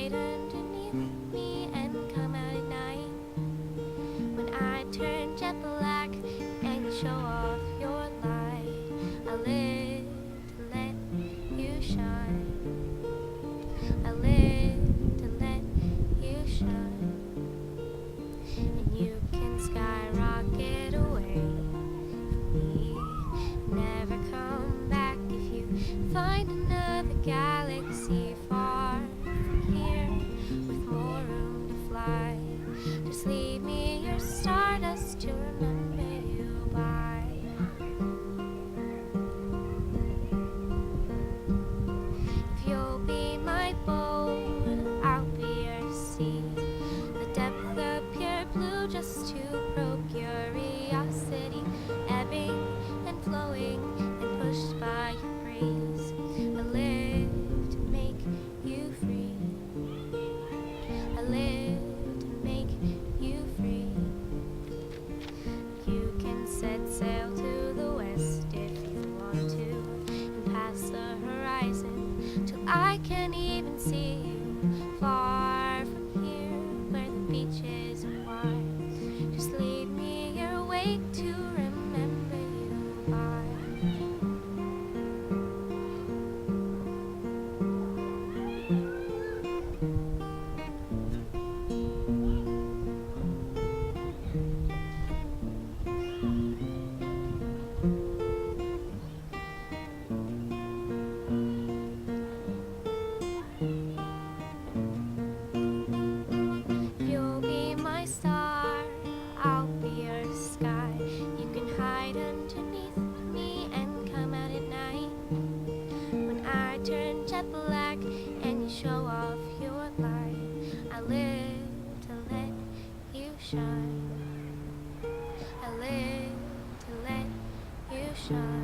hide underneath me and come out at night. When I turn jet black and you show off your light, I live to let you shine. I live to let you shine. And you can skyrocket away from me. Never come back if you find another galaxy far from here with more room to fly. Just leave me your stardust to remember you by. If you'll be my boat, I'll be your sea. The depth of pure blue just to probe curiosity, ebbing and flowing and pushed by your breeze. I live to make you free. I live to make you free. You can set sail to the west if you want to, and past the horizon till I can't even see you. Far from here where the beaches are wide, just leave me your wake to remember you by. You'll be my star, I'll be your sky. You can hide underneath me and come out at night. When I turn jet black and you show off your light, I live to let you shine. I live to let you shine.